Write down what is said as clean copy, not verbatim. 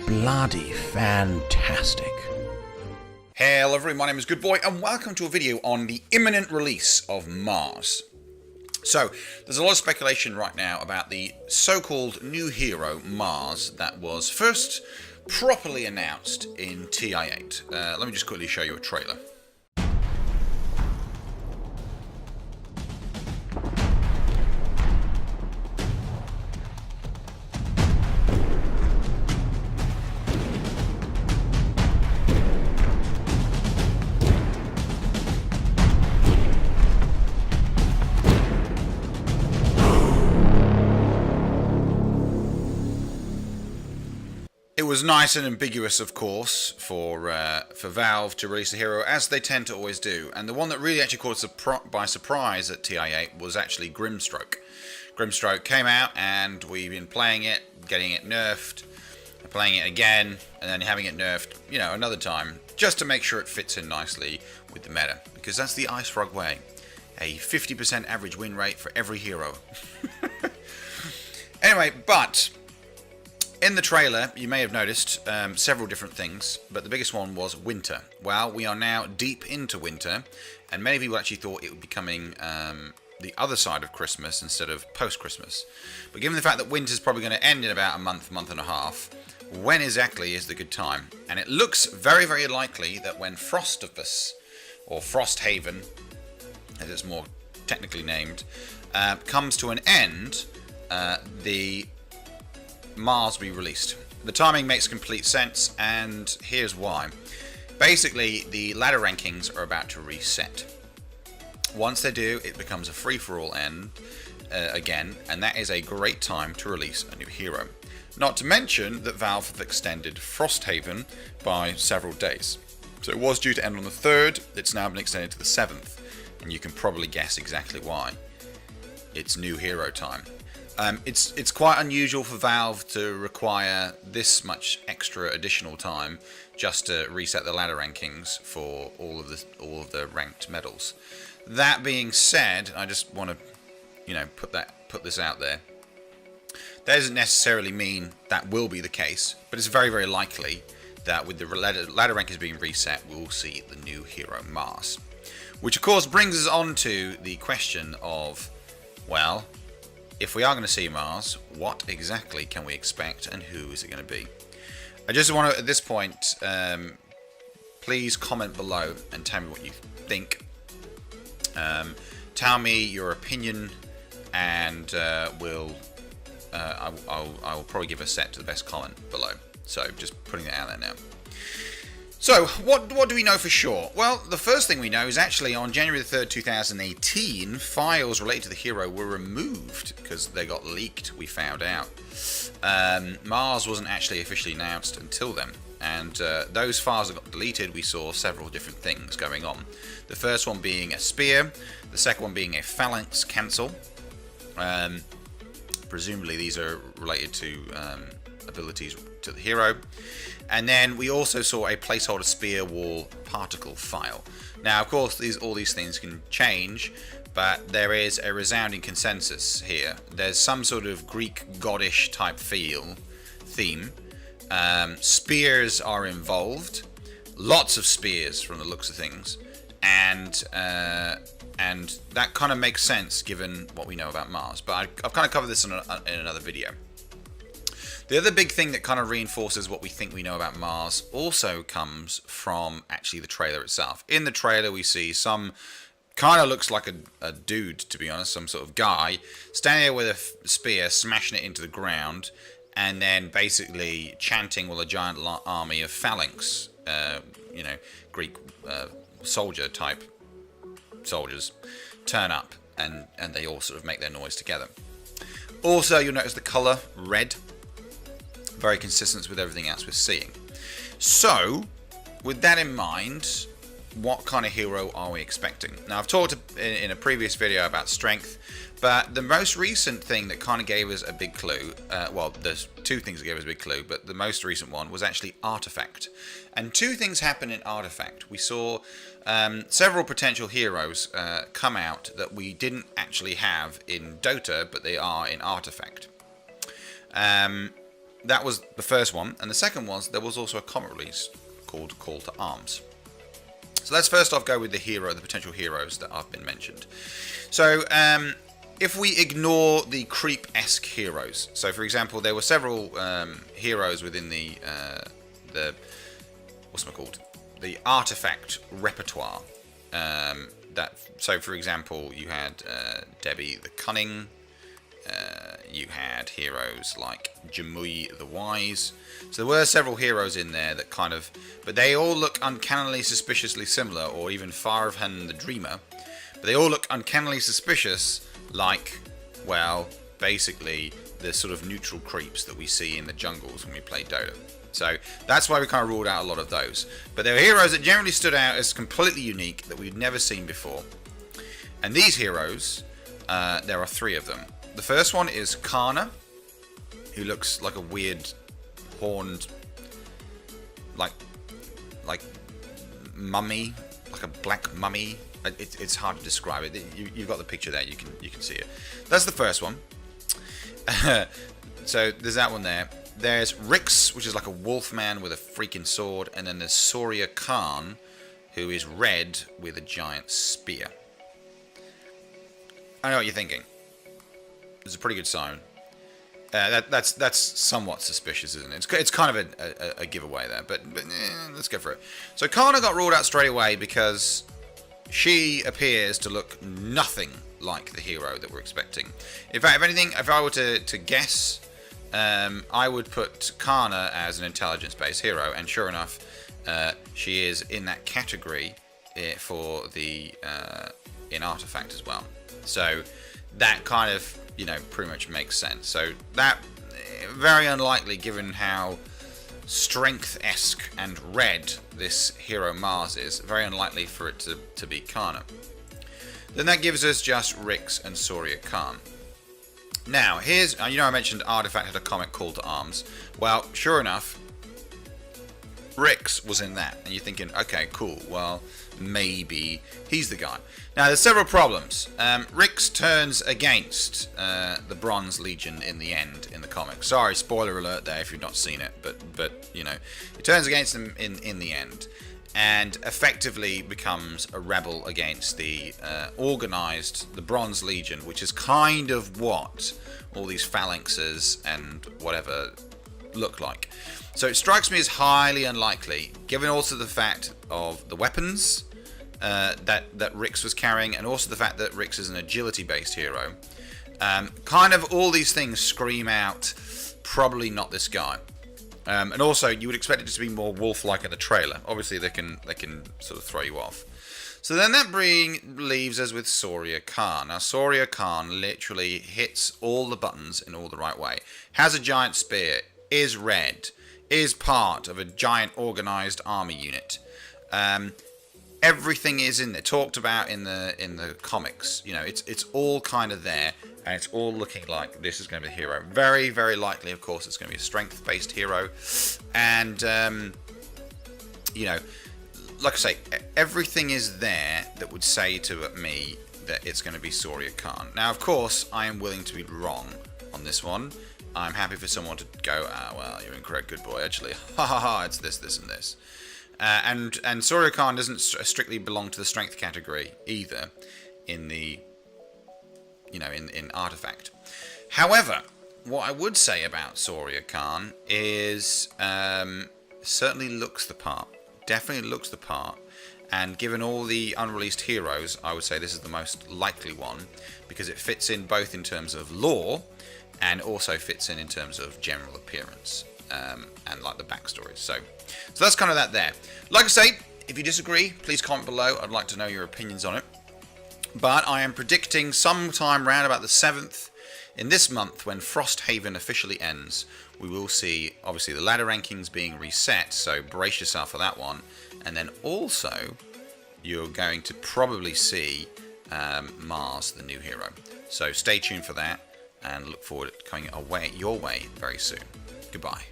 bloody fantastic. Hello everyone, my name is Good Boy and welcome to a video on the imminent release of Mars. So, there's a lot of speculation right now about the so-called new hero, Mars, that was first properly announced in TI8. Let me just quickly show you a trailer. It was nice and ambiguous, of course, for Valve to release a hero, as they tend to always do. And the one that really actually caught us by surprise at TI8 was actually Grimstroke. Grimstroke came out, and we've been playing it, getting it nerfed, playing it again, and then having it nerfed, you know, another time, just to make sure it fits in nicely with the meta. Because that's the Ice Frog way. A 50% average win rate for every hero. Anyway, but in the trailer, you may have noticed several different things, but the biggest one was winter. Well, we are now deep into winter, and many people actually thought it would be coming the other side of Christmas instead of post-Christmas. But given the fact that winter is probably going to end in about a month and a half, when exactly is the good time? And it looks very, very likely that when Frostivus, or Frosthaven, as it's more technically named, comes to an end, the Mars will be released. The timing makes complete sense, and here's why. Basically, the ladder rankings are about to reset. Once they do, it becomes a free-for-all end again, and that is a great time to release a new hero. Not to mention that Valve have extended Frosthaven by several days. So it was due to end on the 3rd, it's now been extended to the 7th, and you can probably guess exactly why. It's new hero time. It's quite unusual for Valve to require this much extra additional time just to reset the ladder rankings for all of the ranked medals. That being said, I just want to, you know, put this out there. That doesn't necessarily mean that will be the case, but it's very, very likely that with the ladder rankings being reset, we will see the new hero Mars. Which of course brings us on to the question of, well, if we are going to see Mars, what exactly can we expect and who is it going to be? I just want to, at this point, please comment below and tell me what you think. Tell me your opinion, and I will probably give a set to the best comment below. So just putting that out there now. So, what do we know for sure? Well, the first thing we know is actually on January the 3rd, 2018, files related to the hero were removed because they got leaked, we found out. Mars wasn't actually officially announced until then, and those files that got deleted, we saw several different things going on. The first one being a spear, the second one being a phalanx cancel. Presumably these are related to abilities to the hero. And then we also saw a placeholder spear wall particle file. Now, of course, all these things can change, but there is a resounding consensus here. There's some sort of Greek goddish type theme. Spears are involved, lots of spears from the looks of things, and that kind of makes sense given what we know about Mars. But I've kind of covered this in another video. The other big thing that kind of reinforces what we think we know about Mars also comes from actually the trailer itself. In the trailer we see some, kind of looks like a dude, to be honest, some sort of guy, standing there with a spear, smashing it into the ground, and then basically chanting while a giant army of phalanx, you know, Greek soldier type soldiers turn up, and they all sort of make their noise together. Also, you'll notice the colour, red. Very consistent with everything else we're seeing. So, with that in mind, what kind of hero are we expecting? Now, I've talked in a previous video about strength, but the most recent thing that kind of gave us a big clue, well, there's two things that gave us a big clue, but the most recent one was actually Artifact. And two things happened in Artifact. We saw several potential heroes come out that we didn't actually have in Dota, but they are in Artifact. that was the first one. And the second was, there was also a comic release called Call to Arms. So let's first off go with the potential heroes that have been mentioned. So, if we ignore the creep-esque heroes, so for example, there were several heroes within the what's-it-called? The artifact repertoire. So for example, you had Debbie the Cunning. You had heroes like Jamui the Wise. So there were several heroes in there that kind of... But they all look uncannily suspiciously similar, or even Farhan the Dreamer. But they all look uncannily suspicious like, well, basically the sort of neutral creeps that we see in the jungles when we play Dota. So that's why we kind of ruled out a lot of those. But there were heroes that generally stood out as completely unique that we'd never seen before. And these heroes, there are 3 of them. The first one is Kana, who looks like a weird horned, like mummy, like a black mummy. It's hard to describe it. You've got the picture there. You can see it. That's the first one. So there's that one there. There's Rix, which is like a wolf man with a freaking sword, and then there's Soria Khan, who is red with a giant spear. I know what you're thinking. It's a pretty good sign. That's somewhat suspicious, isn't it? It's kind of a giveaway there, but let's go for it. So Kana got ruled out straight away because she appears to look nothing like the hero that we're expecting. In fact, if anything, if I were to guess, I would put Kana as an intelligence-based hero, and sure enough, she is in that category for the in Artifact as well. So that kind of, pretty much makes sense. So that, very unlikely given how strength-esque and red this hero Mars is, very unlikely for it to be Kana. Then that gives us just Rix and Soria Khan. Now, here's, I mentioned Artifact had a comic Call to Arms. Well, sure enough, Rix was in that. And you're thinking, okay, cool, well, maybe he's the guy. Now, there's several problems. Rix turns against the Bronze Legion in the end in the comic. Sorry, spoiler alert there if you've not seen it, but it turns against them in the end, and effectively becomes a rebel against the the Bronze Legion, which is kind of what all these phalanxes and whatever look like. So it strikes me as highly unlikely, given also the fact of the weapons that Rix was carrying, and also the fact that Rix is an agility-based hero. Kind of all these things scream out, probably not this guy. And also, you would expect it to be more wolf-like in the trailer. Obviously, they can sort of throw you off. So then that leaves us with Soria Khan. Now, Soria Khan literally hits all the buttons in all the right way. Has a giant spear, is red, is part of a giant organized army unit. Everything is in there, talked about in the comics. It's all kind of there, and it's all looking like this is going to be a hero. Very, very likely, of course, it's going to be a strength-based hero, and like I say, everything is there that would say to me that it's going to be Soria Khan. Now, of course, I am willing to be wrong on this one. I'm happy for someone to go, well, you're incorrect, good boy, actually. Ha ha ha, it's this, this, and this. And Soria Khan doesn't strictly belong to the strength category either in the, in Artifact. However, what I would say about Soria Khan is certainly looks the part. Definitely looks the part. And given all the unreleased heroes, I would say this is the most likely one, because it fits in both in terms of lore and also fits in terms of general appearance and like the backstories. So that's kind of that there. Like I say, if you disagree, please comment below. I'd like to know your opinions on it. But I am predicting sometime around about the 7th in this month, when Frosthaven officially ends, we will see obviously the ladder rankings being reset, so brace yourself for that one. And then also you're going to probably see Mars, the new hero. So stay tuned for that, and look forward to coming your way very soon. Goodbye.